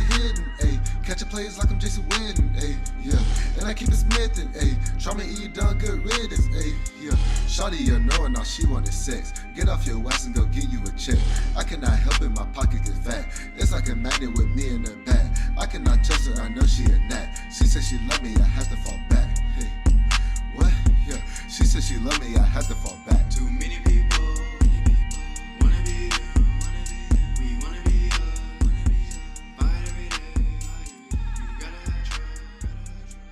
hidden, ayy. Catching plays like I'm Jason Witten, ayy, yeah. And I keep it smithin', ayy. Trauma E done good riddance, ayy, yeah. Shawty unknowing all she wanted sex. Get off your ass and go get you a check. I cannot help it, my pocket get fat. It's like a magnet with me in the back. I cannot trust her, I know she a gnat. She said she love me, I have to fall back. Hey, what? Yeah. She said she love me, I have to fall back. Too many people wanna be you, we wanna be you, fight every day. You gotta have trust,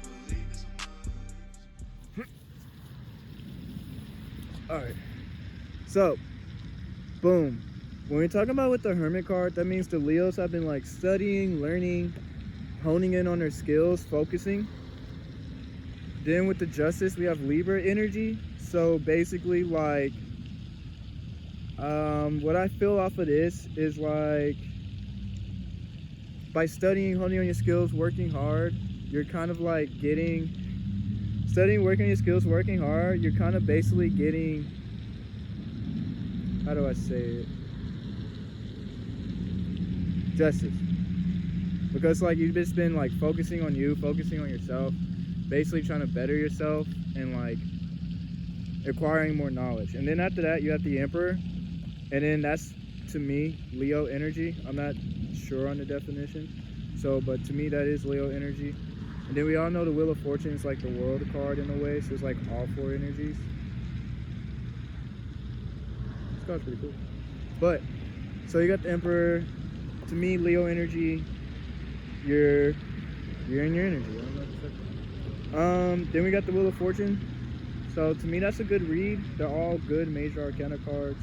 believe in someone. Alright, so boom, when we're talking about with the Hermit card, that means the Leos have been like studying, learning, honing in on their skills, focusing. Then with the Justice, we have Libra energy. So basically, like, what I feel off of this is like, by studying, honing on your skills, working hard, you're kind of like studying, working on your skills, working hard, you're kind of basically getting, how do I say it? Justice. Because like you've just been like focusing on you, focusing on yourself, basically trying to better yourself and like acquiring more knowledge. And then after that, you have the Emperor, and then that's, to me, Leo energy. I'm not sure on the definition, so but to me that is Leo energy. And then we all know the Wheel of Fortune is like the World card in a way, so it's like all four energies. This card's pretty cool. But so you got the Emperor. To me, Leo energy, you're in your energy. I don't know what to say. Then we got the Wheel of Fortune. So to me, that's a good read. They're all good major arcana cards.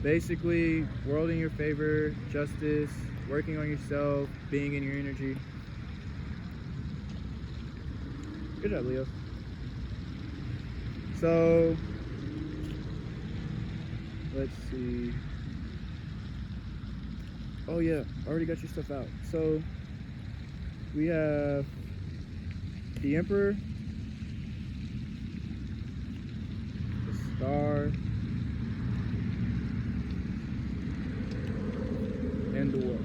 Basically, world in your favor, justice, working on yourself, being in your energy. Good job, Leo. So let's see. Oh yeah, I already got your stuff out. So we have the Emperor, the Star, and the World.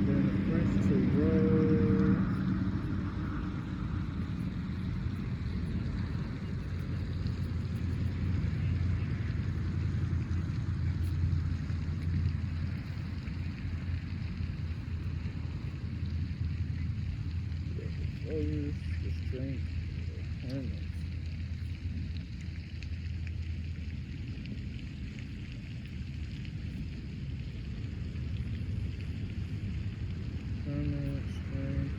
Then the French Tarot. The Strength, the Hermit. Hermit, Strength.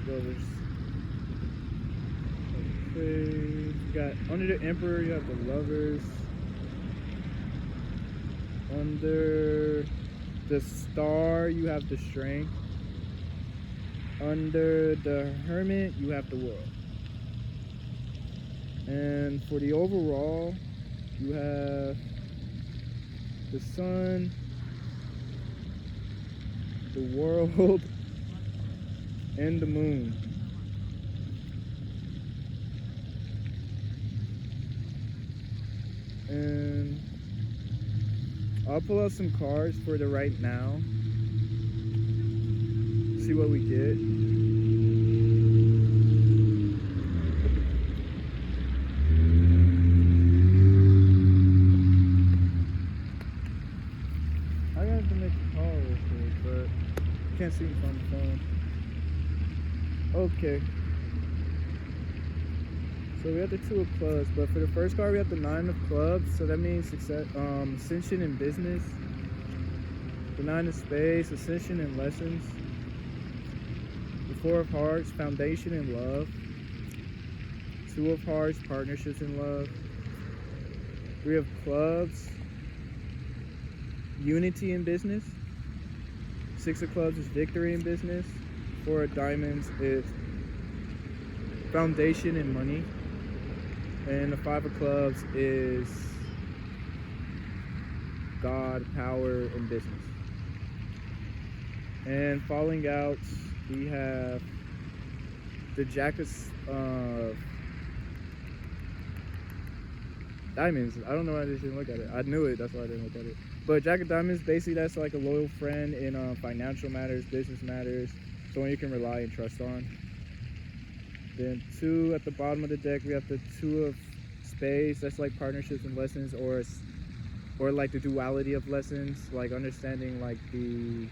Brothers. Okay. You got under the Emperor, you have the Lovers. Under the Star, you have the Strength. Under the Hermit, you have the World. And for the overall, you have the Sun, the World, and the Moon. And I'll pull out some cards for the right now. See what we get. I have to make a call real quick, but I can't see him on the phone. Okay. So we have the Two of Clubs, but for the first card we have the Nine of Clubs, so that means success, ascension in business. The Nine of Spades, ascension in lessons. The Four of Hearts, foundation in love. Two of Hearts, partnerships in love. Three of Clubs, unity in business. Six of Clubs is victory in business. Four of Diamonds is foundation in money. And the Five of Clubs is God, power, and business. And falling out, we have the Jack of Diamonds. I don't know why I just didn't look at it. I knew it, that's why I didn't look at it. But Jack of Diamonds, basically that's like a loyal friend in financial matters, business matters, someone you can rely and trust on. Then 2 at the bottom of the deck, we have the 2 of Spades. That's like partnerships and lessons, or like the duality of lessons, like understanding like the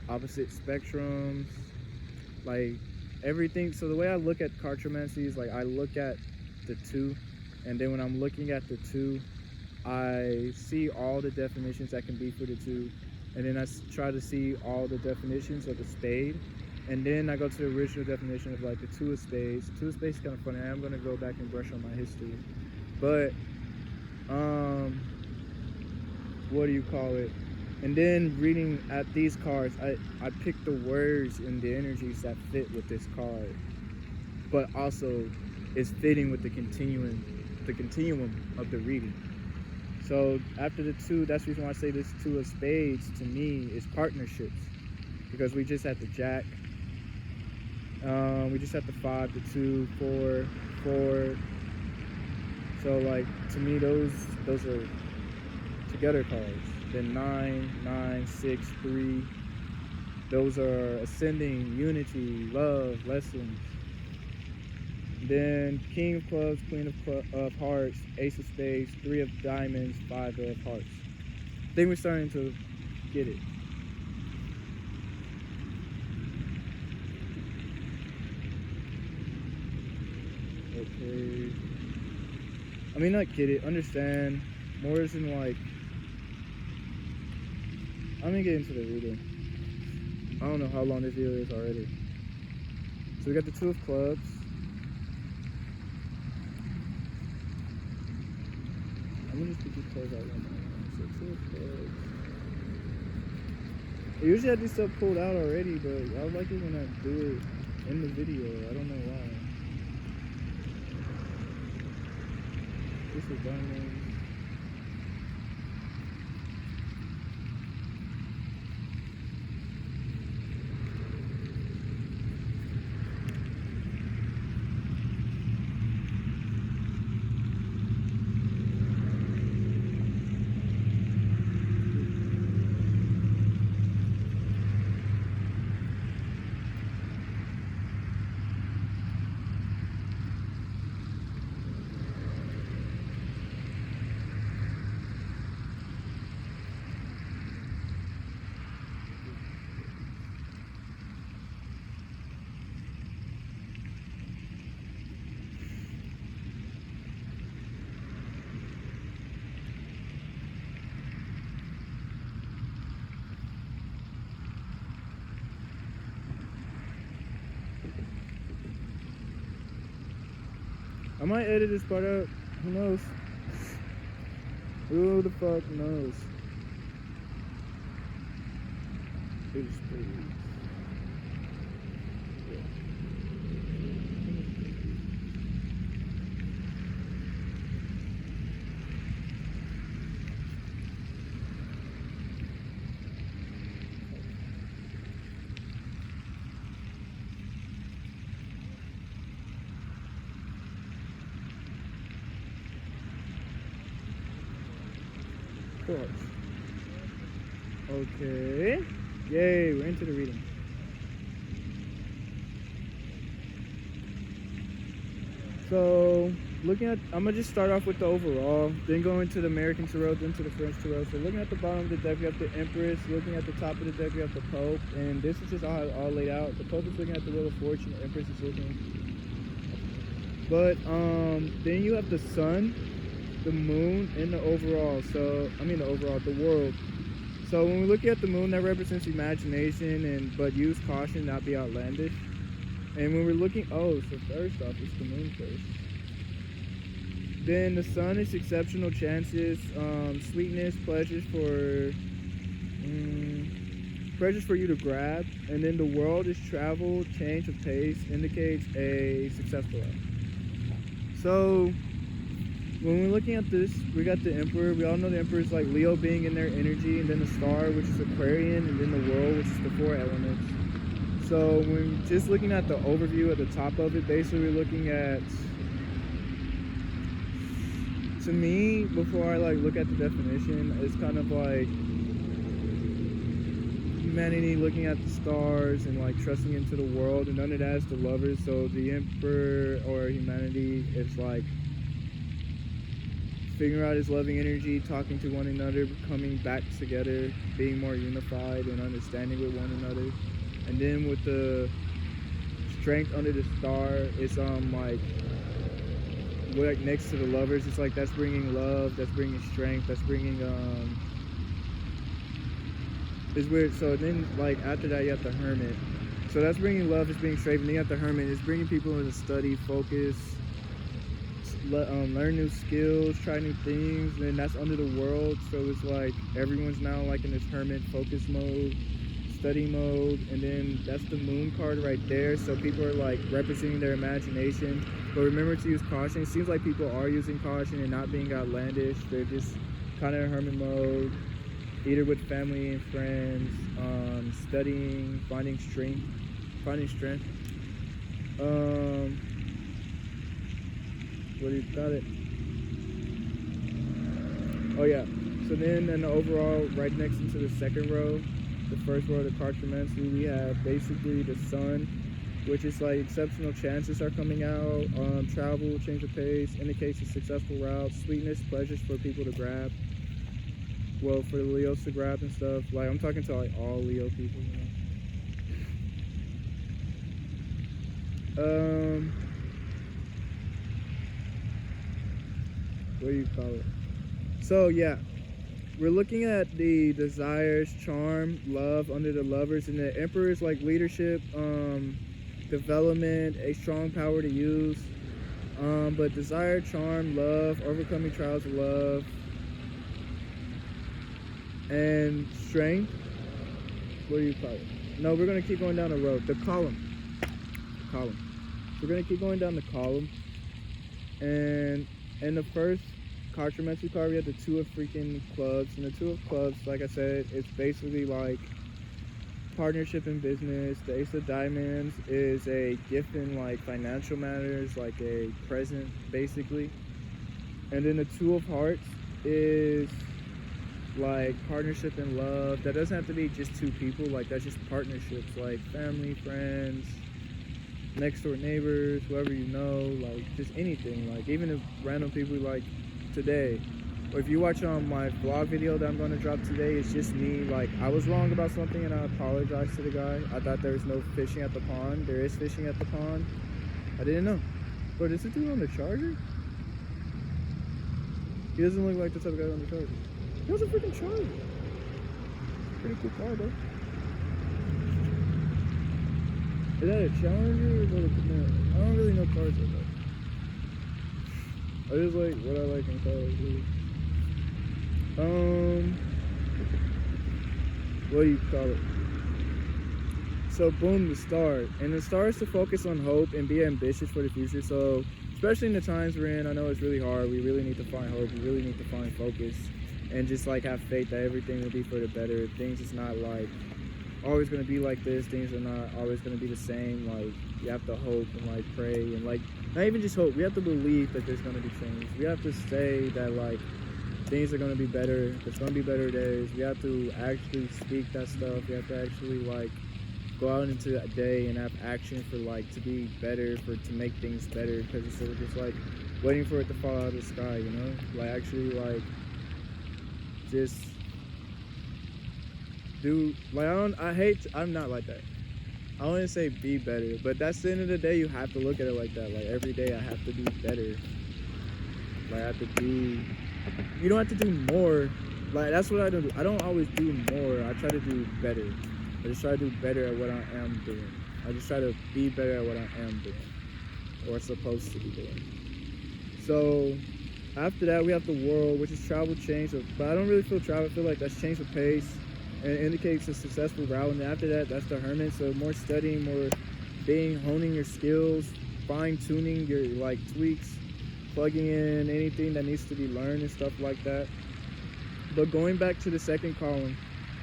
opposite spectrums, like everything. So the way I look at cartomancy is like I look at the 2, and then when I'm looking at the 2, I see all the definitions that can be for the 2, and then I try to see all the definitions of the spade, and then I go to the original definition of like the 2 of Spades. 2 of Spades is kind of funny. I am going to go back and brush on my history, but what do you call it? And then reading at these cards, I pick the words and the energies that fit with this card, but also is fitting with the continuum of the reading. So after the 2, that's the reason why I say this 2 of Spades to me is partnerships, because we just had the Jack, we just had the 5, the 2, 4. So like to me those are together cards. Then 9, 6, 3. Those are ascending, unity, love, lessons. Then King of Clubs, Queen of Hearts, Ace of Spades, 3 of Diamonds, 5 of Hearts. I think we're starting to get it. Okay. I mean, not get it, understand. More as in like, I'm gonna get into the reading. I don't know how long this video is already. So we got the 2 of Clubs. I'm gonna just put these cards out one more. So 2 of Clubs. I usually have this stuff pulled out already, but I like it when I do it in the video. I don't know why. This is Diamond. I might edit this part out. Who knows? Who the fuck knows? It's pretty. Okay. Yay, we're into the reading. So, I'm gonna just start off with the overall, then go into the American Tarot, then to the French Tarot. So looking at the bottom of the deck, we have the Empress. Looking at the top of the deck, we have the Pope. And this is just all laid out. The Pope is looking at the Wheel of Fortune. The Empress is looking. But, then you have the Sun, the Moon, and the overall. So, the world. So when we look at the moon, that represents imagination, but use caution, not be outlandish. And when we're looking, so first off, it's the moon first. Then the sun is exceptional chances, sweetness, pleasures for you to grab. And then the world is travel, change of pace, indicates a successful life. So when we're looking at this, we got the Emperor. We all know the Emperor is like Leo being in their energy, and then the Star, which is Aquarian, and then the World, which is the 4 elements. So when just looking at the overview at the top of it, basically we're looking at to me, before I like look at the definition, it's kind of like humanity looking at the stars and like trusting into the world, and under that is the lovers. So the emperor or humanity is like figuring out his loving energy, talking to one another, coming back together, being more unified and understanding with one another. And then with the strength under the star, it's like next to the lovers, it's like that's bringing love, that's bringing strength, that's bringing it's weird. So then like after that you have the hermit. So that's bringing love, it's being straight. And then you have the hermit, it's bringing people into study, focus, learn new skills, try new things. And then that's under the world. So it's like everyone's now like in this hermit focus mode, study mode. And then that's the moon card right there. So people are like representing their imagination. But remember to use caution. It seems like people are using caution and not being outlandish. They're just kind of in hermit mode, either with family and friends, studying, finding strength. What do you got it? Oh yeah. So then in the overall, right next into the second row, the first row of the cartomancy, we have basically the sun, which is like exceptional chances are coming out, travel, change of pace, indicates a successful route, sweetness, pleasures for people to grab. Well, for the Leos to grab and stuff. Like I'm talking to like all Leo people, you know. What do you call it? So yeah, we're looking at the desires, charm, love under the lovers, and the emperor is like leadership, development, a strong power to use. But desire, charm, love, overcoming trials of love, and strength. What do you call it? No, we're gonna keep going down the road. The column. We're gonna keep going down the column, and in the first cartomancy card we have the two of freaking clubs, and the two of clubs, like I said, it's basically like partnership in business. The ace of diamonds is a gift in like financial matters, like a present basically. And then the two of hearts is like partnership in love. That doesn't have to be just two people, like that's just partnerships, like family, friends, next door neighbors, whoever you know, like just anything, like even if random people like today, or if you watch my vlog video that I'm going to drop today, it's just me, like I was wrong about something and I apologize to the guy. I thought there was no fishing at the pond. There is fishing at the pond. I didn't know. But is it dude on the Charger? He doesn't look like the type of guy on the Charger. He has a freaking Charger. Pretty cool car though. Is that a Challenger or is that a Camaro? I don't really know cars like that. I just like what I like in cars, really. What do you call it? So boom, the star. And the star is to focus on hope and be ambitious for the future. So especially in the times we're in, I know it's really hard. We really need to find hope. We really need to find focus. And just like have faith that everything will be for the better. Things is not like always going to be like this. Things are not always going to be the same. Like you have to hope and like pray and like not even just hope. We have to believe that there's going to be change. We have to say that like things are going to be better. There's going to be better days. We have to actually speak that stuff. We have to actually like go out into a day and have action for like to be better, for to make things better, because instead of just like waiting for it to fall out of the sky, you know, like actually like just do like I'm not like that. I want to say be better, but that's the end of the day. You have to look at it like that. Like every day I have to be better. Like I have to do, you don't have to do more. Like that's what I do. I don't always do more. I try to do better. I just try to do better at what I am doing. I just try to be better at what I am doing, or supposed to be doing. So after that we have the world, which is travel, change. But I don't really feel travel. I feel like that's change of pace. And it indicates a successful route. And after that, that's the hermit. So more studying, more honing your skills, fine-tuning your like tweaks, plugging in anything that needs to be learned and stuff like that. But going back to the second column,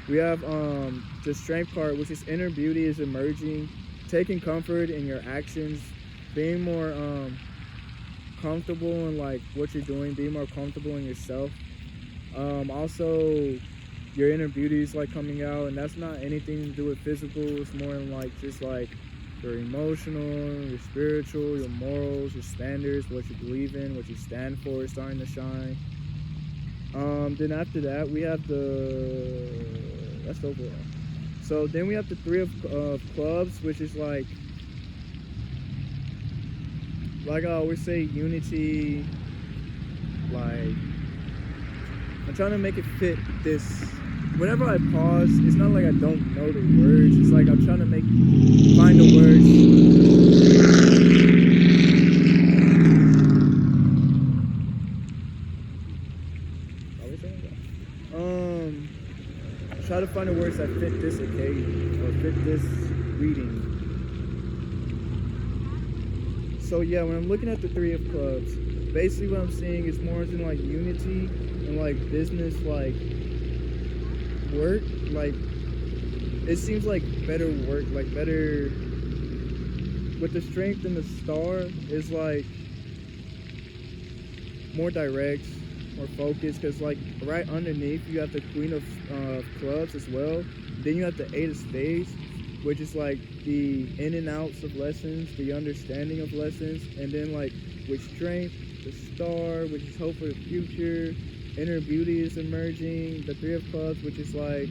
we have the strength card, which is inner beauty is emerging, taking comfort in your actions, being more comfortable in like what you're doing, be more comfortable in yourself. Also, your inner beauty is like coming out, and that's not anything to do with physical. It's more in like just like your emotional, your spiritual, your morals, your standards, what you believe in, what you stand for is starting to shine. Then after that, we have that's overall. So then we have the Three of Clubs, which is like I always say, unity. Like, I'm trying to make it fit this. Whenever I pause, it's not like I don't know the words. It's like I'm trying to find the words. Try to find the words that fit this occasion or fit this reading. So yeah, when I'm looking at the Three of Clubs, basically what I'm seeing is more in like unity and like business, like work, like it seems like better work, like better with the Strength and the Star is like more direct, more focused, because like right underneath you have the Queen of Clubs as well. Then you have the Eight of Spades, which is like the in and outs of lessons, the understanding of lessons, and then like with Strength, the Star, which is hope for the future, inner beauty is emerging, the Three of Clubs, which is like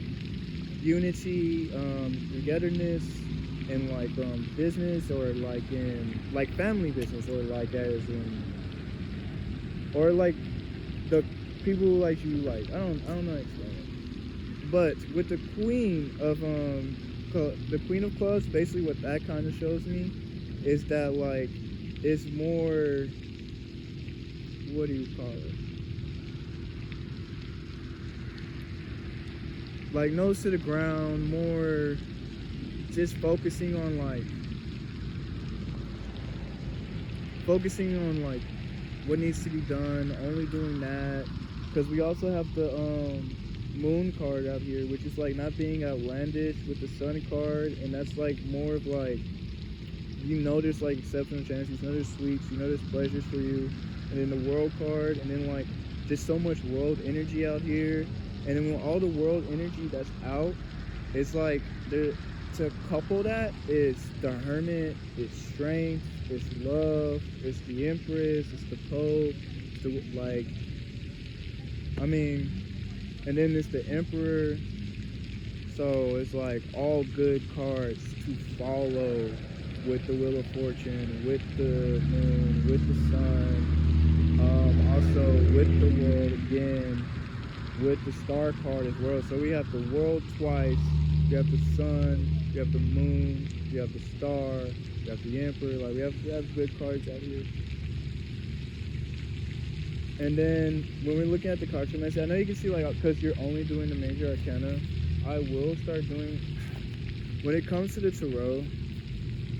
unity, togetherness, and like business, or like in like family business, or like as in, or like the people who like you, like I don't know how to explain it. But with the Queen of Clubs, basically what that kind of shows me is that like it's more, what do you call it? Like nose to the ground, more just focusing on what needs to be done, only doing that. Because we also have the Moon card out here, which is like not being outlandish, with the Sun card, and that's like more of like, you know, there's like exceptional chances, you know there's sweets, you know there's pleasures for you. And then the World card, and then like just so much world energy out here. And then when all the world energy that's out, it's like to couple that is the Hermit, it's Strength, it's Love, it's the Empress, it's the Pope, and then it's the Emperor. So it's like all good cards to follow with the Wheel of Fortune, with the Moon, with the Sun, also with the World again, with the Star card as well. So we have the World twice, you have the Sun, you have the Moon, you have the Star, you have the Emperor. Like we have good cards out here. And then when we're looking at the card message, I know you can see like, because you're only doing the major arcana, I will start doing, when it comes to the tarot,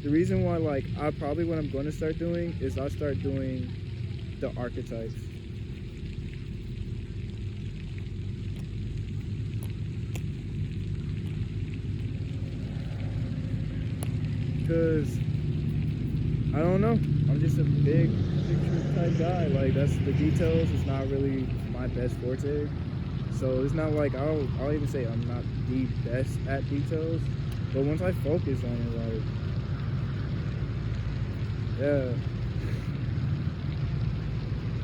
the reason why like what I'm going to start doing is I'll start doing the archetypes. Because I don't know, I'm just a big picture type guy. Like that's the details is not really my best forte. So it's not like I'll even say I'm not the best at details, but once I focus on it, like yeah,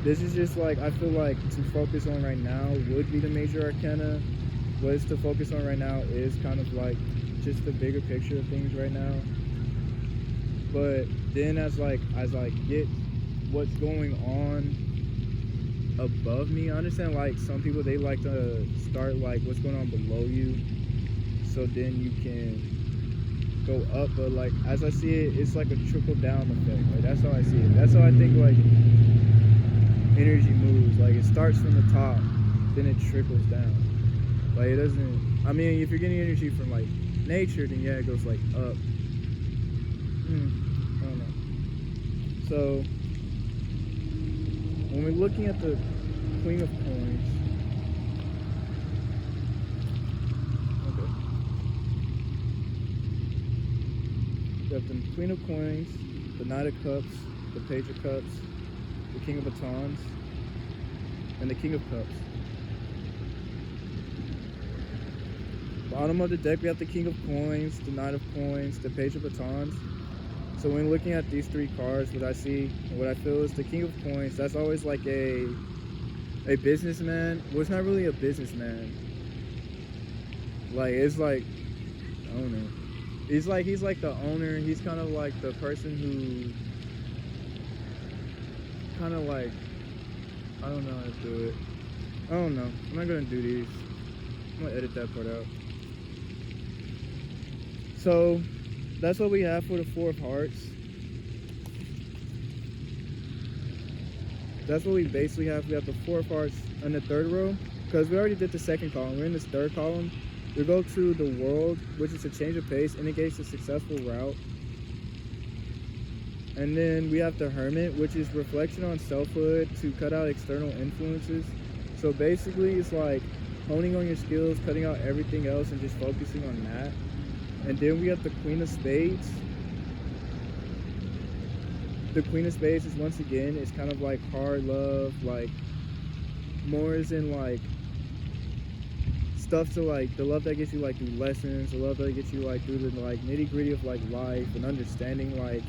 this is just like, I feel like to focus on right now would be the major arcana. What is to focus on right now is kind of like just the bigger picture of things right now. But then as I get what's going on above me, I understand like some people, they like to start like what's going on below you, so then you can go up. But like as I see it, it's like a trickle down effect. Like that's how I see it. That's how I think like energy moves. Like it starts from the top, then it trickles down. Like it doesn't, I mean, if you're getting energy from like nature, then yeah, it goes like up. I don't know. So when we're looking at the Queen of Coins, okay, we have the Queen of Coins, the Knight of Cups, the Page of Cups, the King of Batons, and the King of Cups. Bottom of the deck, we have the King of Coins, the Knight of Coins, the Page of Batons. So when looking at these three cards, what I see and what I feel is the King of Coins, that's always like a businessman. Well, it's not really a businessman. Like, it's like, I don't know. He's like the owner. He's kind of like the person who kind of like, I don't know how to do it. I don't know. I'm not going to do these. I'm going to edit that part out. So that's what we have for the Four of Hearts. That's what we basically have. We have the Four of Hearts in the third row, because we already did the second column. We're in this third column. We go to the World, which is a change of pace, indicates a successful route. And then we have the Hermit, which is reflection on selfhood to cut out external influences. So basically it's like honing on your skills, cutting out everything else and just focusing on that. And then we have the Queen of Spades. The Queen of Spades is, once again, it's kind of like hard love, like more as in like stuff to like the love that gets you like through lessons, the love that gets you like through the like nitty gritty of like life and understanding like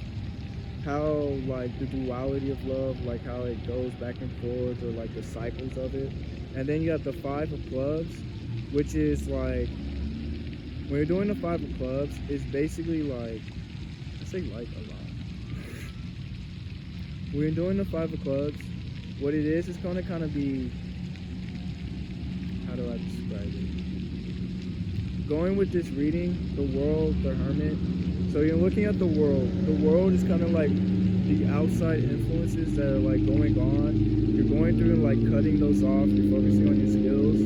how like the duality of love, like how it goes back and forth, or like the cycles of it. And then you have the Five of Clubs, which is like when you're doing the Five of Clubs, it's basically like, I say like a lot. When you're doing the Five of Clubs, what it is gonna kind of be, how do I describe it? Going with this reading, the World, the Hermit. So you're looking at the world. The world is kind of like the outside influences that are like going on. You're going through and like cutting those off. You're focusing on your skills.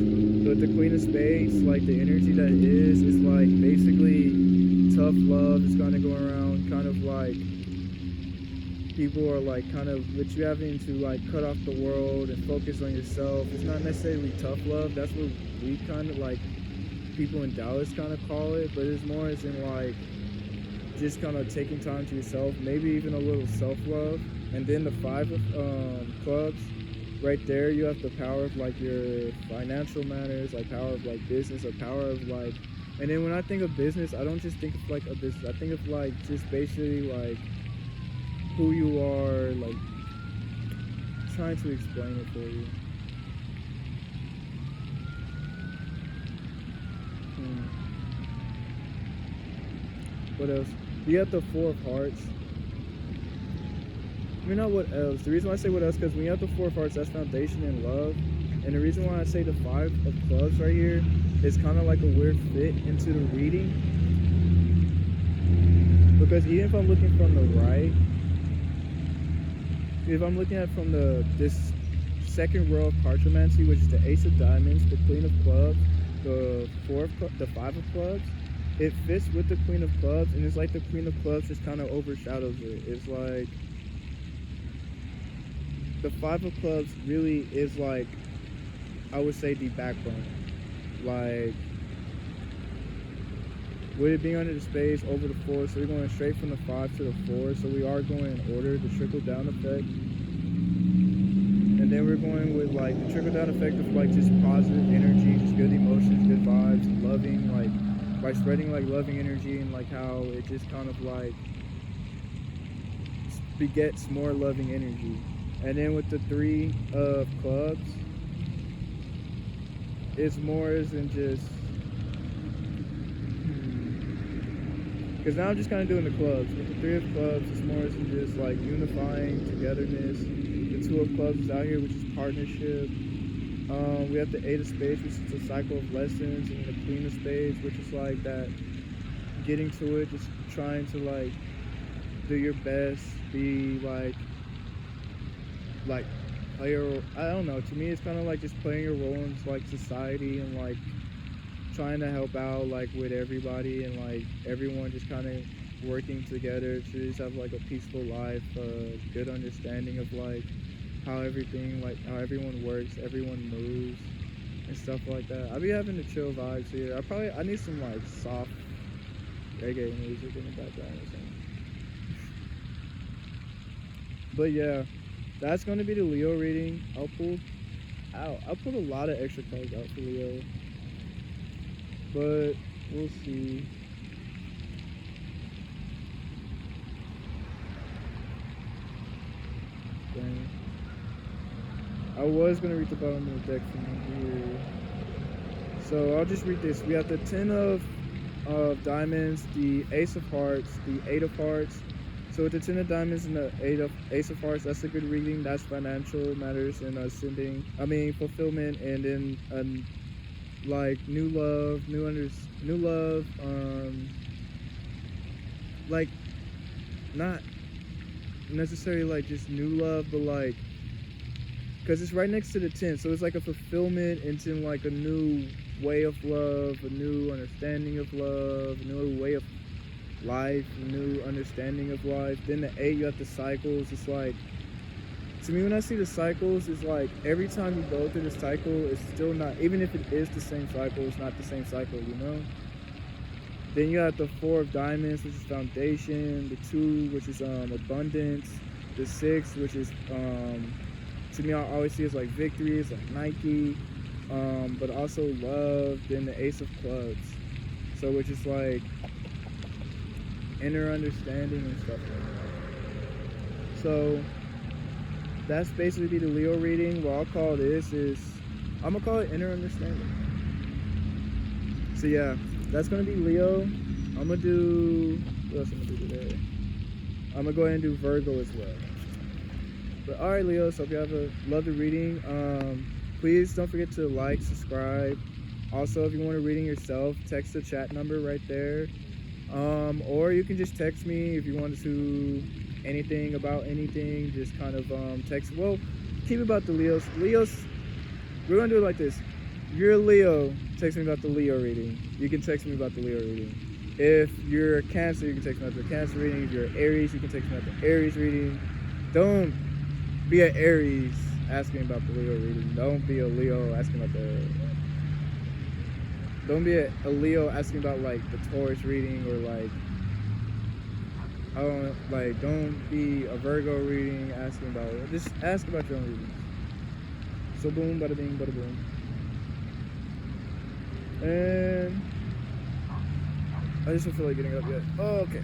But the Queen of Spades, like the energy that it is like basically tough love. It's kind of going around, kind of like people are like kind of with you having to like cut off the world and focus on yourself. It's not necessarily tough love. That's what we kind of like, people in Dallas kind of call it, but it's more as in like just kind of taking time to yourself, maybe even a little self-love. And then the Five of Clubs, right there you have the power of like your financial matters, like power of like business, or power of like, and then when I think of business, I don't just think of like a business, I think of like just basically like who you are, like trying to explain it for you. What else? You have the Four of Hearts. I mean, not what else. The reason why I say what else, because when you have the Four of Hearts, that's foundation and love. And the reason why I say the Five of Clubs right here is kind of like a weird fit into the reading. Because even if I'm looking from the right, if I'm looking at from this second row of cartomancy, which is the Ace of Diamonds, the Queen of Clubs, the Five of Clubs, it fits with the Queen of Clubs, and it's like the Queen of Clubs just kind of overshadows it. It's like the Five of Clubs really is like, I would say, the backbone. Like with it being under the Spades, over the Four, so we're going straight from the Five to the Four, so we are going in order, the trickle down effect. And then we're going with like the trickle down effect of like just positive energy, just good emotions, good vibes, loving, like by spreading like loving energy, and like how it just kind of like begets more loving energy. And then with the Three of Clubs, it's more as in just, because now I'm just kind of doing the clubs. With the Three of Clubs, it's more as in just like unifying, togetherness. The Two of Clubs is out here, which is partnership. We have the Eight of Spades, which is a cycle of lessons, and the Queen of Spades, which is like that getting to it, just trying to like do your best, be like play your, I don't know, to me it's kind of like just playing your role in like society, and like trying to help out like with everybody, and like everyone just kind of working together to just have like a peaceful life, good understanding of like how everything, like how everyone works, everyone moves and stuff like that. I be having the chill vibes here. I need some like soft reggae music in the background or something. But yeah, that's going to be the Leo reading. I'll pull a lot of extra cards out for Leo, but we'll see. Dang. I was going to read the bottom of the deck from here, so I'll just read this. We have the 10 of diamonds, the Ace of Hearts, the 8 of Hearts. So with the 10 of diamonds and the Ace of Hearts, that's a good reading. That's financial matters and fulfillment, and then like new love, like not necessarily like just new love, but like, because it's right next to the 10, so it's like a fulfillment into like a new way of love, a new understanding of love, a new way of life, a new understanding of life. Then the 8, you have the cycles. It's like, to me, when I see the cycles, it's like every time you go through the cycle, it's still not, even if it is the same cycle, it's not the same cycle, you know? Then you have the 4 of diamonds, which is foundation, the 2, which is abundance, the 6, which is to me, I always see as like victory, it's like Nike, but also love. Then the Ace of Clubs, so which is like inner understanding and stuff like that. So that's basically the Leo reading. What I'll call this is, I'm gonna call it inner understanding. So yeah, that's gonna be Leo. I'm gonna do, what else I'm gonna do today? I'm gonna go ahead and do Virgo as well. But alright, Leo, so if you have a lovely reading, please don't forget to like, subscribe. Also, if you want a reading yourself, text the chat number right there. Or you can just text me if you want to anything about anything. Just kind of text. Well, keep it about the Leos. We're gonna do it like this. If you're a Leo, text me about the Leo reading. You can text me about the Leo reading. If you're a Cancer, you can text me about the Cancer reading. If you're an Aries, you can text me about the Aries reading. Don't be an Aries asking about the Leo reading. Don't be a Leo asking about the... Don't be a Leo asking about like the Taurus reading, or like, don't be a Virgo reading asking about it. Just ask about your own readings. So boom, bada bing, bada boom. And I just don't feel like getting up yet. Oh, okay.